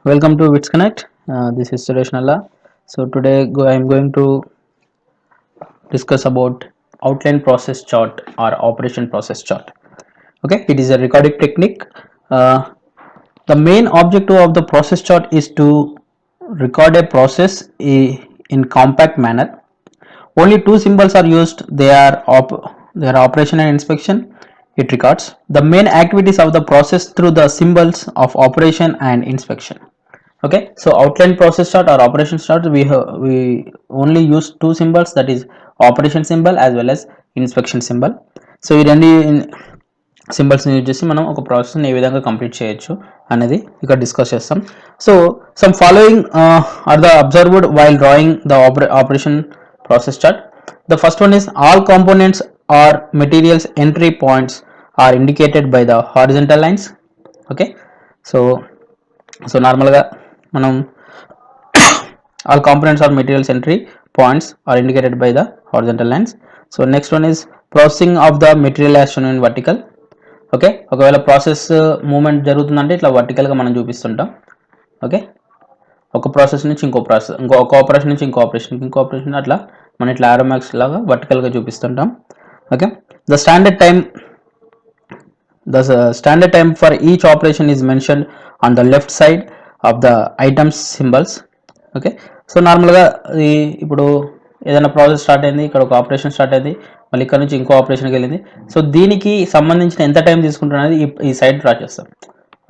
Welcome to Wits Connect. This is Suresh Nalla. So today I am going to discuss about outline process chart or operation process chart. Okay, it is a recording technique. Uh, the main objective of the process chart is to record a process in compact manner. Only two symbols are used. They are operation and inspection. It records the main activities of the process through the symbols of operation and inspection. Okay, so outline process chart or operation chart, we only use two symbols, that is operation symbol as well as inspection symbol. So ఈ రెండు సింబల్స్ని use చేసి మనం ఒక ప్రాసెస్ని ఏ విధంగా complete చేయొచ్చు అనేది ఇక్కడ డిస్కస్ చేస్తాం. So some following are the observed while drawing the operation process chart. The first one is all components or materials entry points are indicated by the horizontal lines. Okay, so normal ga manam all components or materials entry points are indicated by the horizontal lines. So next one is processing of the material as shown in vertical. Okay, ఒకవేళ process moment జరుగుతుందంటే ఇట్లా వర్టికల్గా మనం చూపిస్తుంటాం. Okay, ఒక process నుంచి ఇంకో process, ఒక operation నుంచి ఇంకో ఆపరేషన్ అట్లా మనం ఇట్లా ఆరో మ్యాక్స్ లాగా వర్టికల్గా చూపిస్తుంటాం. Okay, the standard time for each operation is mention on the left side of the items symbols. Okay, so నార్మల్గా ఇప్పుడు ఏదైనా ప్రాసెస్ స్టార్ట్ అయింది, ఇక్కడ ఒక ఆపరేషన్ స్టార్ట్ అయింది, మళ్ళీ ఇక్కడ నుంచి ఇంకో ఆపరేషన్కి వెళ్ళింది. సో దీనికి సంబంధించిన ఎంత టైం తీసుకుంటున్నది ఈ సైడ్ డ్రా చేస్తాం.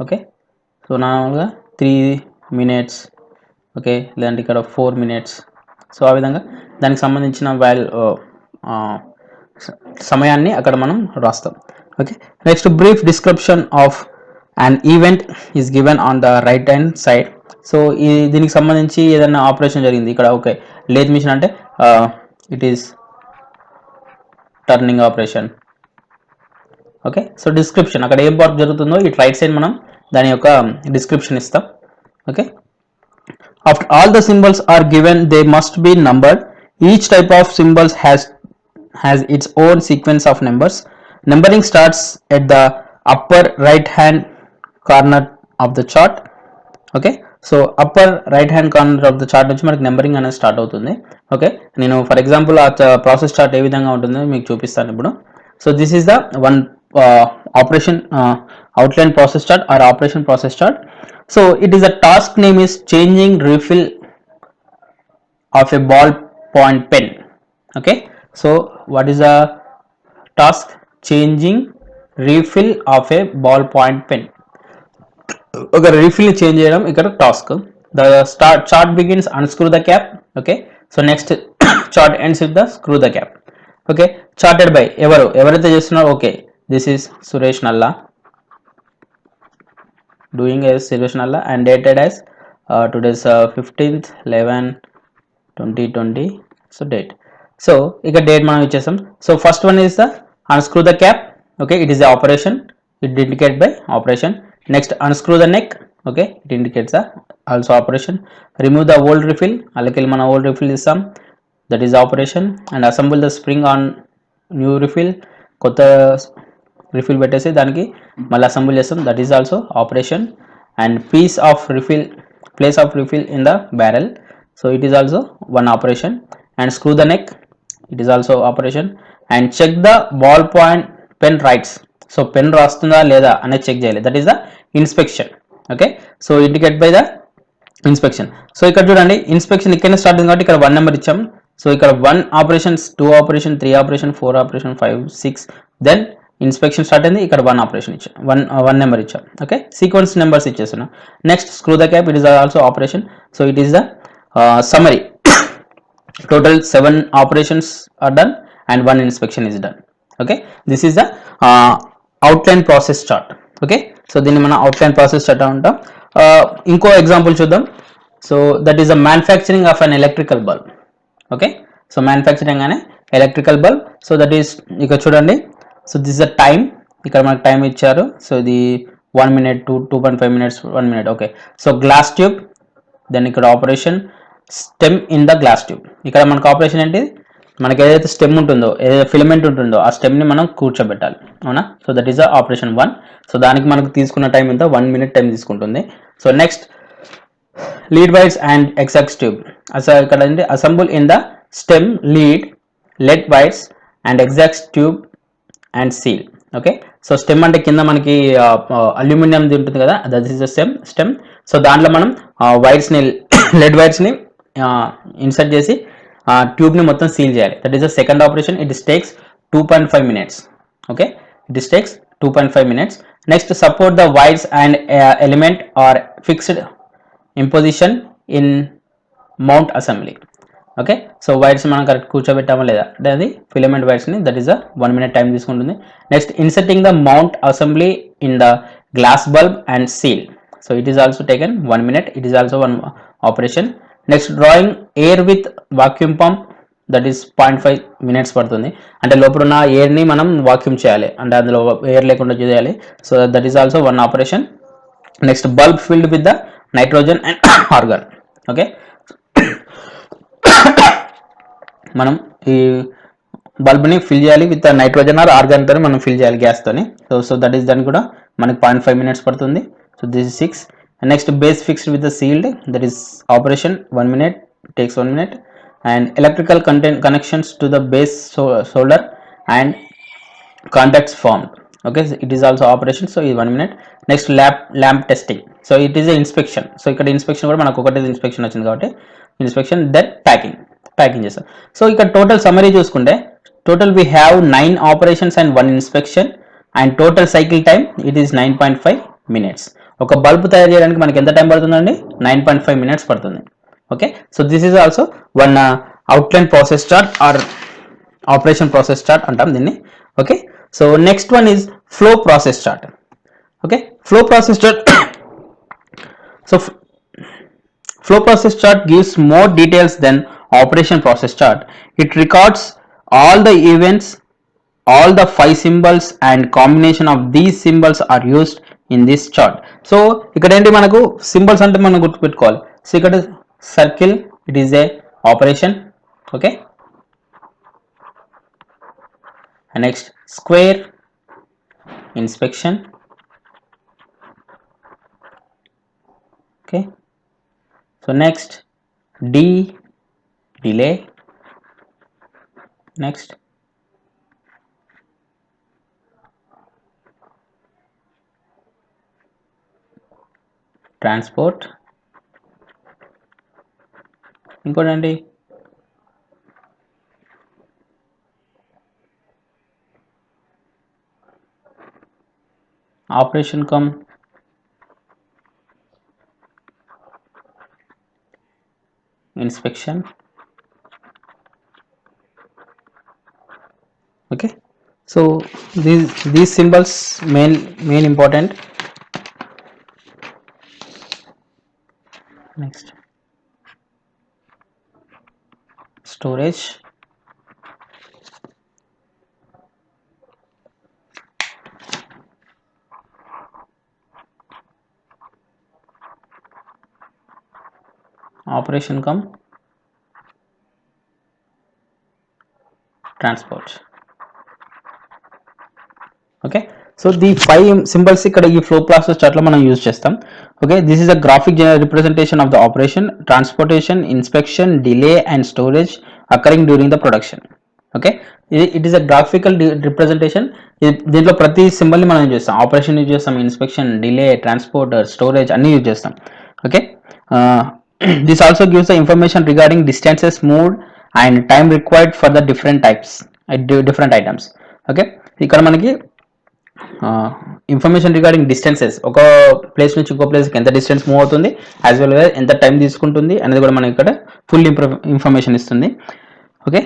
ఓకే, సో నార్మల్గా 3 minutes, ఓకే, లేదంటే ఇక్కడ 4 minutes. సో ఆ విధంగా దానికి సంబంధించిన సమయాన్ని అక్కడ మనం రాస్తాం. Okay, next brief description of and event is given on the right hand side. So దీనికి సంబంధించి ఏదైనా ఆపరేషన్ జరిగింది ఇక్కడ. ఓకే, లేత్ మిషన్ అంటే it is turning operation. Okay, so description అక్కడ ఏం వర్క్ జరుగుతుందో ఇట్ రైట్ సైడ్ మనం దాని యొక్క డిస్క్రిప్షన్ ఇస్తాం. Okay, after all the symbols are given they must be numbered. Each type of symbols has its own sequence of numbers. Numbering starts at the upper right hand corner of the chart. Okay, so upper right hand corner of the chart నుంచి మనకి numbering అనేది start అవుతుంది. Okay, నేను for example ఆ process chart ఏ విధంగా ఉంటుందో మీకు చూపిస్తాను ఇప్పుడు. So this is the one operation outline process chart or operation process chart. So it is the task name is changing refill of a ball point pen. Okay, so what is the task? Changing refill of a ball point pen. ఒక refill change చేయడం ఇక్కడ task. The chart begins unscrew the cap. Okay, so next chart ends with the screw the cap. Okay, charted by ఎవరైతే చేస్తున్నారో. Okay, this is Suresh నల్లా doing as Suresh Nalla and dated as today's 15th 11/2020. so date. So ఇక date మనం ఇచ్చేసాం. So first one is the unscrew the cap. okay, it is the operation, it indicated by operation. Next, unscrew the neck. okay, it indicates the also operation. Remove the old refill, అలాగే మన old refill ఇస్తాం, that is operation. And assemble the spring on new refill, కొత్త refill పెట్టేసి దానికి మళ్ళీ assemble చేస్తాం, that is also operation. And place of refill in the barrel, so it is also one operation. And screw the neck, it is also operation. And check the ball point pen writes, so pen రాస్తుందా లేదా అనేది చెక్ చేయాలి, that is the inspection. Okay, so indicate by the inspection. So ఇక్కడ చూడండి, inspection ఇక్కడనే start అయింది కాబట్టి ఇక్కడ 1 నెంబర్ ఇచ్చాం. సో ఇక్కడ 1 operations, 2 operation, 3 operation, 4 operation, 5, 6, then inspection start అయింది. ఇక్కడ 1 ఆపరేషన్ ఇచ్చాం, 1 నెంబర్ ఇచ్చాం. ఓకే, సీక్వెన్స్ నెంబర్స్ ఇచ్చేస్తున్నాం. Next screw the cap, it is also operation. So it is the summary. Total 7 operations are done and 1 inspection is done. Okay, this is the outline process chart. Okay, so దీన్ని మనం outline process chart అంటాం. ఇంకో example చూద్దాం. So that is the manufacturing of an electrical bulb. Okay, so manufacturing అనే electrical bulb. So that is ఇక్కడ చూడండి. So this the time, ఇక్కడ మనకు టైం ఇచ్చారు. సో ఇది 1 minute, 2.5 minutes, 1 minute. Okay, so glass tube, then ఇక్కడ operation stem in the glass tube. ఇక్కడ మనకు ఆపరేషన్ ఏంటి, మనకి ఏదైతే స్టెమ్ ఉంటుందో, ఏదైతే ఫిలమెంట్ ఉంటుందో ఆ స్టెమ్ని మనం కూర్చోబెట్టాలి, అవునా. So that is the operation 1. So దానికి మనకు తీసుకున్న టైం ఎంత, 1 minute టైం తీసుకుంటుంది. So next lead wires and exhaust tube. అసలు ఇక్కడ అంటే assemble in the stem, lead wires and exhaust tube and seal. Okay, so stem అంటే కింద మనకి అల్యూమినియం ఉంటుంది కదా, that is the stem. So దాంట్లో మనం వైర్స్ని లెడ్ వైర్స్ని ఇన్సర్ట్ చేసి ట్యూబ్ని మొత్తం సీల్ చేయాలి. That is the second operation. It takes 2.5 minutes. Okay, it takes 2.5 minutes. Next support the wires and element are fixed in position in mount assembly. Okay, so wires మనం correct కూర్చోబెట్టామా లేదా అంటే అది filament వైర్స్ని, that is the 1 minute time తీసుకుంటుంది. Next inserting the mount assembly in the glass bulb and seal. So it is also taken 1 minute. It is also one operation. Next drawing air with vacuum pump, that is 0.5 minutes పడుతుంది. అంటే లోపల ఉన్న ఎయిర్ని మనం vacuum చేయాలి, అంటే అందులో air లేకుండా చేయాలి. So that is also one operation. Next bulb filled with the nitrogen and organ. Okay, మనం ఈ బల్బ్ని ఫిల్ చేయాలి విత్ నైట్రోజన్ ఆర్ ఆర్గాన్తో మనం ఫిల్ చేయాలి గ్యాస్తోని. సో దట్ ఈస్ దాన్ని కూడా మనకి 0.5 minutes పడుతుంది. So this is 6. Next base fixed with the sealed, that is operation 1 minute, takes 1 minute. And electrical connections to the base solder and contacts formed. Okay, so it is also operation. So ఇది 1 minute. Next lamp testing. So it is a inspection. So ఇక్కడ inspection కూడా మనకు ఒకటే inspection వచ్చింది కాబట్టి inspection, then packing చేస్తాం. So ఇక్కడ total summary చూసుకుంటే total we have 9 operations and 1 inspection and total cycle time it is 9.5 minutes. ఒక బల్బ్ తయారు చేయడానికి మనకి ఎంత టైం పడుతుందండి? 9.5 minutes పడుతుంది. Okay, so this is also one outline process chart or operation process chart అంటాం దీన్ని. Okay, so next one is flow process chart. Okay, flow process chart. So flow process chart gives more details than operation process chart. It records all the events, all the 5 symbols and combination of these symbols are used in this chart. So ఇక్కడ ఏంటి మనకు symbols అంటే మనం గుర్తుపెట్టుకోవాలి. So ఇక్కడ circle, it is a operation. Okay, next square, inspection. Okay, so next delay. Next transport. ఇంకోటండి operation come inspection. Okay, so these symbols main important. Next storage. Operation come transport. Okay, so the 5 symbols ఇక్కడ ఈ flow process చార్ట్లో మనం use చేస్తాం. Okay, this is a graphic representation of the operation, transportation, inspection, delay and storage occurring during the production. Okay, it is a graphical representation. దీంట్లో ప్రతి సింబల్ని మనం use చేస్తాం. ఆపరేషన్ యూజ్ చేస్తాం, ఇన్స్పెక్షన్, డిలే, ట్రాన్స్పోర్ట్, స్టోరేజ్ అన్ని use చేస్తాం. Okay, this also gives the information regarding distances moved and time required for the different items. Okay, ఇక్కడ మనకి ఇన్ఫర్మేషన్ రిగార్డింగ్ డిస్టెన్సెస్, ఒక ప్లేస్ నుంచి ఇంకో ప్లేస్కి ఎంత డిస్టెన్స్ మూవ్ అవుతుంది, యాజ్ వెల్ యాజ్ ఎంత టైం తీసుకుంటుంది అనేది కూడా మనకి ఇక్కడ ఫుల్ ఇన్ఫర్మేషన్ ఇస్తుంది. Okay,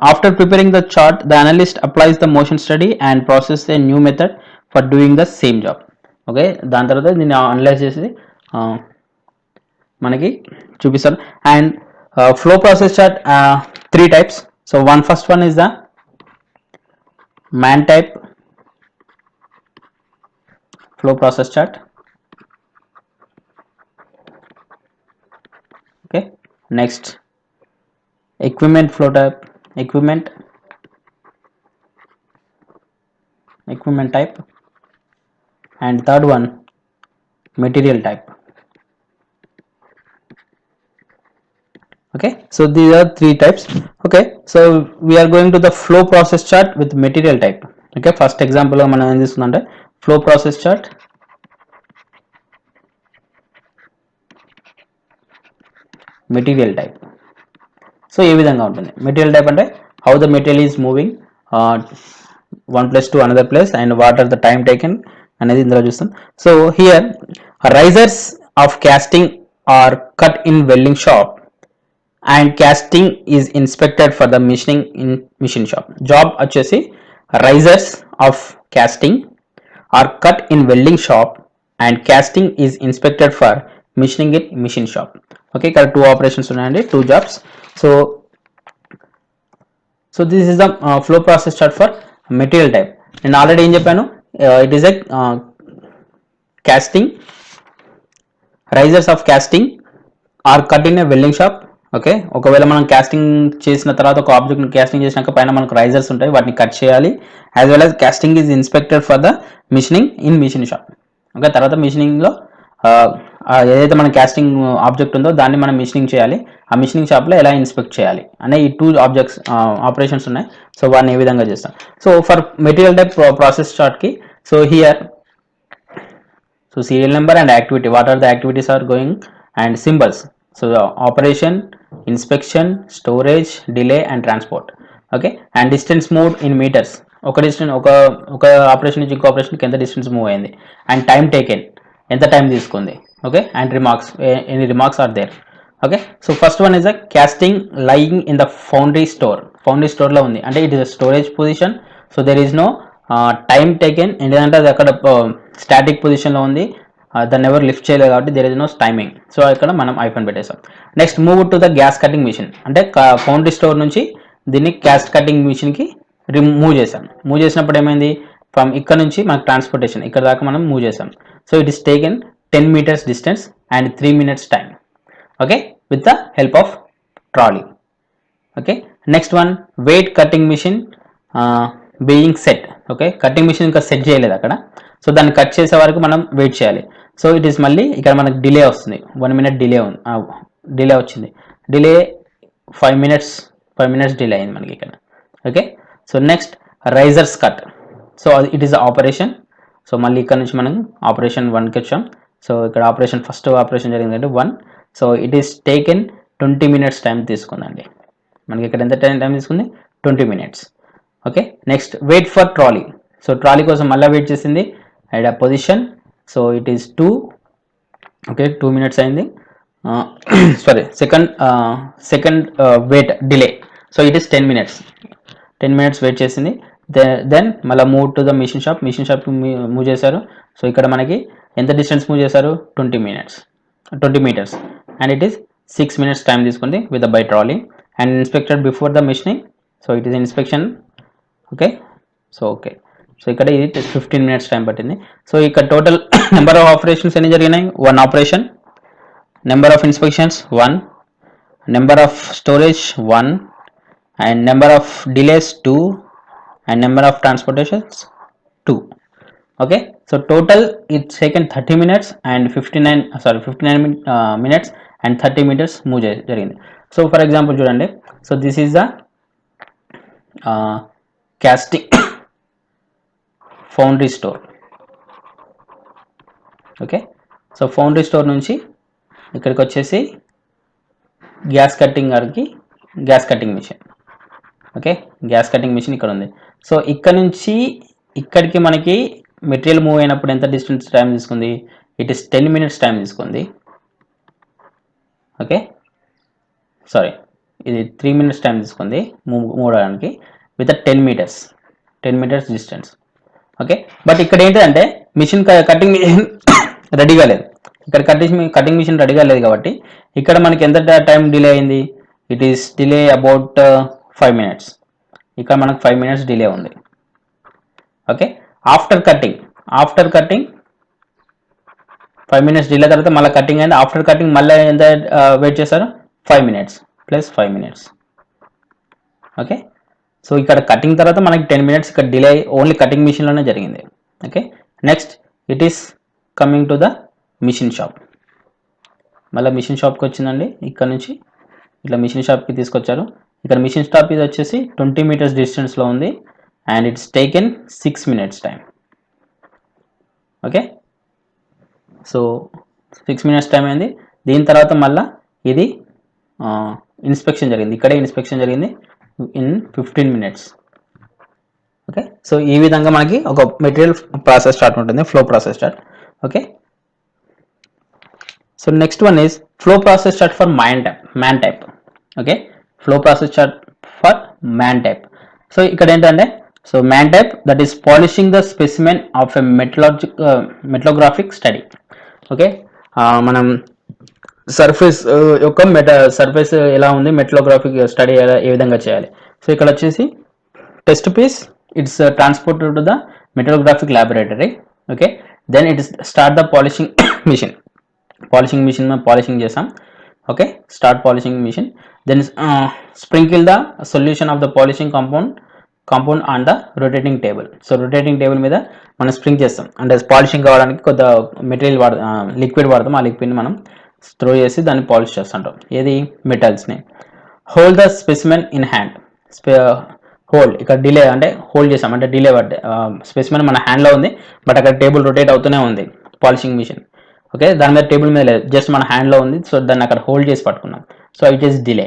after preparing the chart the analyst applies the motion study and process a new method for doing the same job. Okay, దాని తర్వాత దీన్ని అనలైజ్ చేసి మనకి చూపిస్తారు. And flow process chart 3 types. So first one is the man type flow process chart. Okay, next equipment flow type, equipment type, and third one material type. Okay, so these are three types. Okay, so we are going to the flow process chart with material type. Okay, first example లో మనం ఏం తీసుకుందంటే flow process chart, material type. So ఏ విధంగా ఉంటుంది material type అంటే how the material is moving one place to another place and what are the time taken అనేది ఇందులో చూస్తాం. So here risers of casting are cut in welding shop and casting is inspected for the machining in machine shop. Job వచ్చేసి risers of casting are cut in welding shop and casting is inspected for machining in machine shop. Okay, ఇక్కడ two operations ఉన్నాయండి, two jobs. So this is the flow process chart for material type. నేను already ఏం చెప్పాను, it is a casting, risers of casting are cut in a welding shop. Okay, ఒకవేళ మనం casting చేసిన తర్వాత ఒక ఆబ్జెక్ట్ని కాస్టింగ్ చేసినాక పైన మనకు రైజర్స్ ఉంటాయి, వాటిని కట్ చేయాలి. As well as casting is inspected for the machining in machine shop. Okay, తర్వాత మిషనింగ్లో ఏదైతే మన కాస్టింగ్ ఆబ్జెక్ట్ ఉందో దాన్ని మనం మిషనింగ్ చేయాలి, ఆ మిషనింగ్ షాప్లో ఎలా ఇన్స్పెక్ట్ చేయాలి అనే ఈ టూ ఆపరేషన్స్ ఉన్నాయి. సో వాటిని ఏ విధంగా చేస్తాం. So for material type process చార్ట్కి, so here so serial number and activity, what are the activities are going, and symbols. So the operation, inspection, storage, delay and transport. Okay, and distance moved in meters. ఒక distance ఒక operation నుంచి ఇంకో ఆపరేషన్కి ఎంత distance move అయింది, and time taken ఎంత time తీసుకుంది. Okay, and remarks, any remarks are there. Okay, so first one is a casting lying in the foundry store. Foundry స్టోర్లో ఉంది అంటే it is a storage position. So there is no time taken, ఏంటంటే అది అక్కడ static పొజిషన్లో ఉంది, దాన్ని ఎవరు లిఫ్ట్ చేయలేదు కాబట్టి there is no timing. So ఇక్కడ మనం ఐఫోన్ పెట్టేసాం. Next move to the gas cutting machine, అంటే ఫౌండరీ స్టోర్ నుంచి దీన్ని గ్యాస్ కటింగ్ మిషన్కి మూవ్ చేసాం. మూవ్ చేసినప్పుడు ఏమైంది, ఫ్రమ్ ఇక్కడ నుంచి మనకు ట్రాన్స్పోర్టేషన్ ఇక్కడ దాకా మనం మూవ్ చేసాం. So it is taken 10 meters distance and 3 minutes time. Okay, with the help of trolley. Okay, next one wait cutting machine being set. Okay, cutting machine ఇంకా సెట్ చేయలేదు అక్కడ, సో దాన్ని కట్ చేసే వరకు మనం వెయిట్ చేయాలి. So it is మళ్ళీ ఇక్కడ మనకు డిలే వస్తుంది, 1 minute డిలే వచ్చింది. డిలే 5 minutes డిలే అయింది మనకి ఇక్కడ. Okay, so next Risers cut. So it is operation. So మళ్ళీ ఇక్కడ నుంచి మనం ఆపరేషన్ 1కి వచ్చాం. సో ఇక్కడ ఆపరేషన్ ఫస్ట్ ఆపరేషన్ జరిగిందంటే 1. So it is taken 20 minutes time తీసుకుందండి మనకి. ఇక్కడ ఎంత టైం తీసుకుంది, 20 minutes. Okay, next wait for trolley. So trolley కోసం మళ్ళీ వెయిట్ చేసింది అండ్ ఆ position. So it is 2. Okay, 2 minutes అయింది. Sorry, second wait delay. So it is 10 minutes. 10 minutes wait చేసింది. దెన్ మళ్ళీ move to the machine shop move చేశారు. So ఇక్కడ మనకి ఎంత డిస్టెన్స్ మూవ్ చేశారు, 20 meters and it is 6 minutes time తీసుకుంది with the by trolley and inspected before the machining. So it is inspection. Okay, so ఇక్కడ ఇది 15 minutes time పట్టింది. So ఇక్కడ టోటల్ నెంబర్ ఆఫ్ ఆపరేషన్స్ ఎన్ని జరిగినాయి, 1 operation. Number of inspections 1, number of storage 1, and number of delays 2, and number of transportations 2. Okay, so total it's taken 30 minutes and 59 minutes and 30 meters move jarigindi. So for example chudandi, so this is the casting foundry store. Okay, so foundry store nunchi ikkadiki vachesi gas cutting gariki gas cutting machine. Okay, gas cutting machine ఇక్కడ ఉంది. So ఇక్కడ నుంచి ఇక్కడికి మనకి material move అయినప్పుడు ఎంత distance time తీసుకుంది, it is 10 minutes time తీసుకుంది. ఓకే, సారీ, ఇది 3 minutes టైం తీసుకుంది మూవ్ అవడానికి with 10 meters distance. Okay, but ఇక్కడ ఏంటంటే మిషన్ కటింగ్ మిషన్ రెడీగా లేదు, ఇక్కడ కటింగ్ మిషన్ రెడీగా లేదు కాబట్టి ఇక్కడ మనకి ఎంత టైం డిలే అయింది, it is delay about 5 minutes. ఇక్కడ మనకు 5 minutes డిలే ఉంది. Okay, after cutting 5 minutes delay తర్వాత మళ్ళీ కటింగ్ అయింది. ఆఫ్టర్ కటింగ్ మళ్ళీ ఎంత వెయిట్ చేశారు, 5 minutes plus 5 minutes. Okay, so ఇక్కడ కటింగ్ తర్వాత మనకి 10 minutes ఇక్కడ డిలే ఓన్లీ కటింగ్ మిషన్లోనే జరిగింది. Okay, next it is coming to the machine shop. మళ్ళీ మిషన్ షాప్కి వచ్చిందండి. ఇక్కడ నుంచి ఇట్లా మిషన్ షాప్కి తీసుకొచ్చారు. ఇక్కడ మిషన్ షాప్ ఇది వచ్చేసి 20 మీటర్స్ డిస్టెన్స్లో ఉంది and it's taken 6 minutes time. Okay, so 6 minutes time అయింది. దీని తర్వాత మళ్ళీ ఇది ఇన్స్పెక్షన్ జరిగింది, ఇక్కడే ఇన్స్పెక్షన్ జరిగింది ఇన్ 15 minutes. ఓకే, సో ఈ విధంగా మనకి ఒక మెటీరియల్ ప్రాసెస్ స్టార్ట్ ఉంటుంది, flow process start. Okay, so next one is flow process chart for man type. Okay, flow process chart for man type. So ఇక్కడ ఏంటంటే, so man type that is polishing the specimen of a metallographic study. Okay, మనం surface యొక్క surface ఎలా ఉంది, metallographic study ఏ విధంగా చేయాలి. So ఇక్కడ వచ్చేసి test piece it's transported to the metallographic laboratory. Okay, then it start the polishing machine. Polishing machine में polishing చేసాం. Okay, start polishing machine, then sprinkle the solution of the polishing compound on the rotating table. So rotating table మీద మనం స్ప్రింక్ చేస్తాం, అంటే polishing కావడానికి కొద్ది material liquid వాడతాం. ఆ లిక్విడ్ని మనం త్రో చేసి దాన్ని పాలిష్ చేస్తుంటాం, ఏది మెటల్స్ని. Hold the specimen in hand. Hold ఇక్కడ డిలే అంటే హోల్డ్ చేసాం, అంటే డిలే పడ్డే స్పెసిమెన్ మన హ్యాండ్లో ఉంది, బట్ అక్కడ టేబుల్ రొటేట్ అవుతూనే ఉంది పాలిషింగ్ మిషన్. ఓకే, దాని మీద టేబుల్ మీద లేదు, జస్ట్ మన హ్యాండ్లో ఉంది. సో దాన్ని అక్కడ హోల్డ్ చేసి పట్టుకున్నాం. So it is delay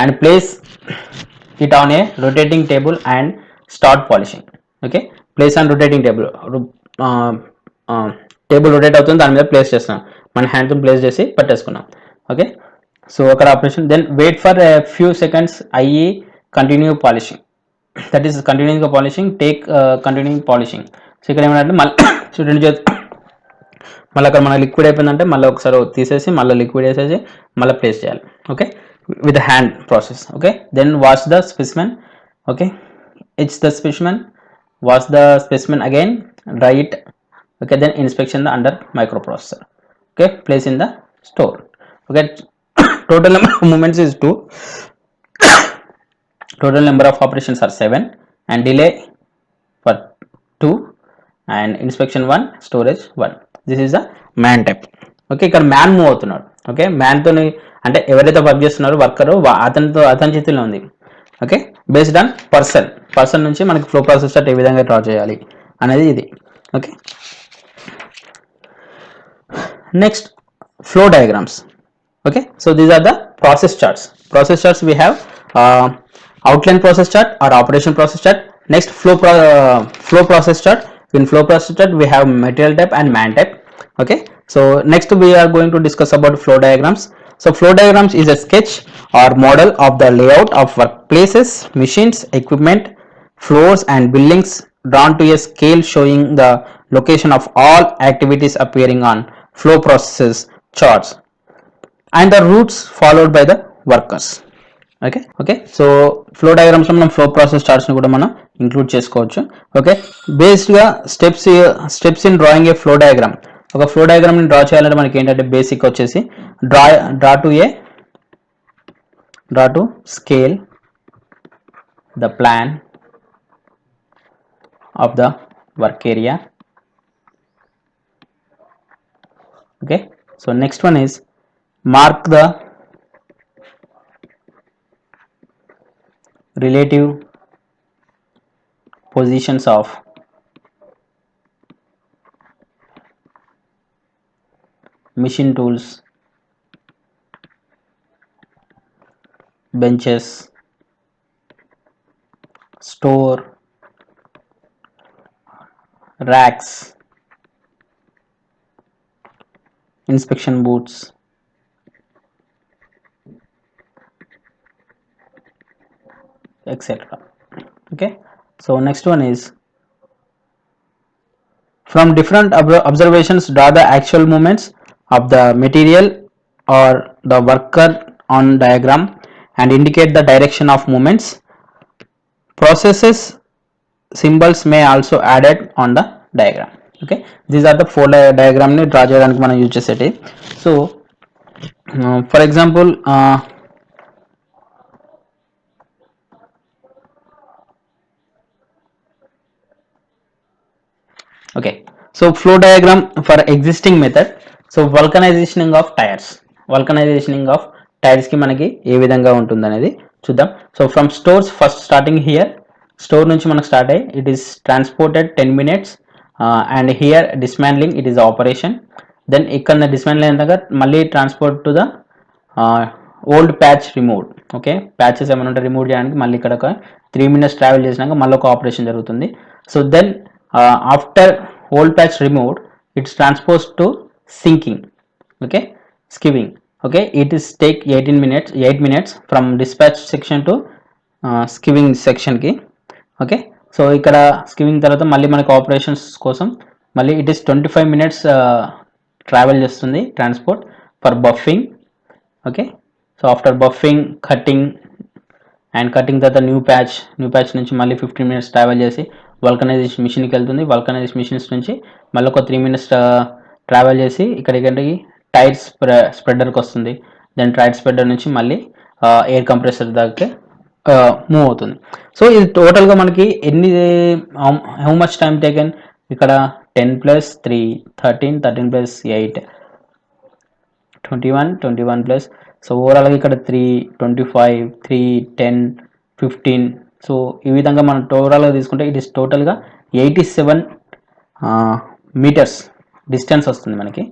and place it on a rotating table and start polishing. Okay, place on rotating table, table rotate అవుతుంది, దాని మీద ప్లేస్ చేస్తున్నాం, మన హ్యాండ్తో ప్లేస్ చేసి పట్టేసుకున్నాం. ఓకే, సో అక్కడ operation. Then wait for few seconds, i e continue polishing, that is కంటిన్యూగా polishing, take continue polishing. So ఇక్కడ ఏమంటే మళ్ళీ చూడండి, మళ్ళీ అక్కడ మన లిక్విడ్ అయిపోయిందంటే మళ్ళీ ఒకసారి తీసేసి మళ్ళీ లిక్విడ్ వేసేసి మళ్ళీ ప్లేస్ చేయాలి. Okay, with hand process. Okay, then wash the specimen. Okay, it's the specimen, wash the specimen again, dry it. Okay, then inspection the under micro processor. Okay, place in the store. Okay, total number of movements is 2, total number of operations are 7 and delay for 2 and inspection 1, storage 1. This is the man type. Okay, ఇక్కడ man move అవుతున్నాడు. Okay, మ్యాన్తో అంటే ఎవరైతే work చేస్తున్నారో worker అతని చేతిలో ఉంది. Okay, based on person నుంచి మనకి ఫ్లో ప్రాసెస్ చార్ట్ ఏ విధంగా డ్రా చేయాలి అనేది ఇది. Okay, next flow diagrams. Okay, so these are the process charts. Process charts we have outline process chart or operation process chart. Next flow process chart. In flow process chart we have material type and man type. Okay, so next we are going to discuss about flow diagrams. So flow diagrams is a sketch or model of the layout of workplaces, machines, equipment, floors and buildings drawn to a scale showing the location of all activities appearing on flow processes charts and the routes followed by the workers. Okay, so flow diagrams లో మనం flow process charts ని కూడా మనం include చేసుకోవచ్చు. Okay, బేస్డ్గా steps in drawing a flow diagram. ఒక flow diagram ని draw చేయాలంటే మనకి ఏంటంటే బేసిక్ వచ్చేసి draw to scale the plan of the work area. Okay, so next one is mark the relative positions of machine tools, benches, store, racks, inspection booths, etc. Okay, so next one is from different observations draw the actual movements of the material or the worker on diagram and indicate the direction of movements. Processes symbols may also added on the diagram. Okay, these are the four diagram ni draw cheyadaniki మనం use చేసేటి. So for example okay, so flow diagram for existing method. So vulcanizing of టైర్స్కి మనకి ఏ విధంగా ఉంటుంది అనేది చూద్దాం. So from stores first starting here, store నుంచి మనకు స్టార్ట్ అయ్యి it is transported 10 minutes and here dismantling it is operation. Then ఇక్కడ డిస్మాండ్లింగ్ అయినాక మళ్ళీ transport to the old patch remove. Okay, patches ఏమైనా ఉంటే రిమూవ్ చేయడానికి మళ్ళీ ఇక్కడ ఒక 3 minutes ట్రావెల్ చేసినాక మళ్ళీ ఒక ఆపరేషన్ జరుగుతుంది. So then after old patch removed it's transpose to sinking. Okay, skiving. Okay, it is take 8 minutes from dispatch section to skiving సెక్షన్కి. ఓకే, సో ఇక్కడ స్కివింగ్ తర్వాత మళ్ళీ మనకు ఆపరేషన్స్ కోసం మళ్ళీ ఇట్ ఈస్ 25 minutes ట్రావెల్ చేస్తుంది transport for buffing. Okay, so after buffing cutting and cutting తర్వాత new patch నుంచి మళ్ళీ 15 minutes ట్రావెల్ చేసి వల్కనైజేషన్ మిషన్కి వెళ్తుంది. వల్కనైజేషన్ మిషన్స్ నుంచి మళ్ళీ ఒక 3 minutes ట్రావెల్ చేసి ఇక్కడికి టైర్ స్ప్రెడర్కి వస్తుంది. దెన్ టైర్ స్ప్రెడర్ నుంచి మళ్ళీ ఎయిర్ కంప్రెసర్ దాకా మూవ్ అవుతుంది. సో ఇది టోటల్గా మనకి హౌ మచ్ టైం టేకెన్ ఇక్కడ 10 + 3 13, 13 + 8 21 ప్లస్. సో ఓవరాల్గా ఇక్కడ 3 25 3 10 15. సో ఈ విధంగా మనం టోటల్గా తీసుకుంటే ఇట్ ఇస్ టోటల్గా 87 meters డిస్టెన్స్ వస్తుంది మనకి.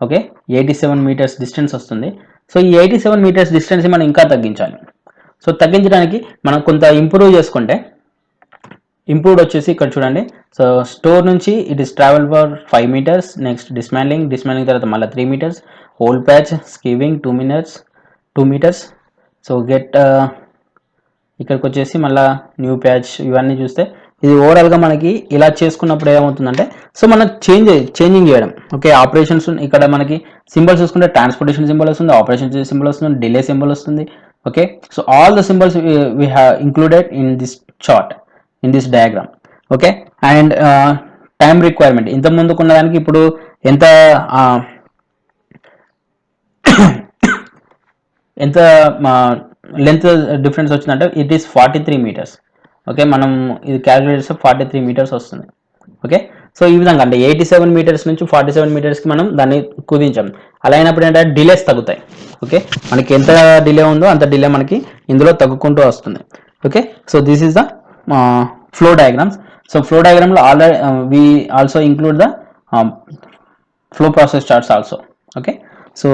ఓకే, 87 meters డిస్టెన్స్ వస్తుంది. సో ఈ 87 meters డిస్టెన్స్ మనం ఇంకా తగ్గించాలి. సో తగ్గించడానికి మనం కొంత ఇంప్రూవ్ చేసుకుంటే ఇంప్రూవ్డ్ వచ్చేసి ఇక్కడ చూడండి. సో స్టోర్ నుంచి it is travel for 5 meters. Next dismantling తర్వాత మళ్ళీ 3 meters. Old patch skiving 2 meters. So get ఇక్కడికి వచ్చేసి మళ్ళీ న్యూ ప్యాచ్. ఇవన్నీ చూస్తే ఇది ఓవరాల్గా మనకి ఇలా చేసుకున్నప్పుడు ఏమవుతుందంటే సో మనం చేంజింగ్ చేయడం. ఓకే, ఆపరేషన్స్ ఇక్కడ మనకి సింబల్స్ చూసుకుంటే ట్రాన్స్పోర్టేషన్ సింబల్ వస్తుంది, ఆపరేషన్ సింబల్ వస్తుంది, డిలే సింబల్ వస్తుంది. Okay, so all the symbols we have included in this chart, in this diagram. Okay, and time requirement ఇంత ముందుకున్న దానికి ఇప్పుడు ఎంత లెంత్ డిఫరెన్స్ వచ్చిందంటే ఇట్ ఈస్ 43 meters. ఓకే, మనం ఇది క్యాలిక్యులేట్ చేస్తే 43 meters వస్తుంది. ఓకే, సో ఈ విధంగా అంటే 87 meters నుంచి 47 metersకి మనం దాన్ని కుదించాం. అలా అయినప్పుడు ఏంటంటే డిలేస్ తగ్గుతాయి. ఓకే, మనకి ఎంత డిలే ఉందో అంత డిలే మనకి ఇందులో తగ్గుకుంటూ వస్తుంది. Okay, so this is the flow diagrams. So flow డయాగ్రామ్లో already we also include the flow process charts also. Okay, so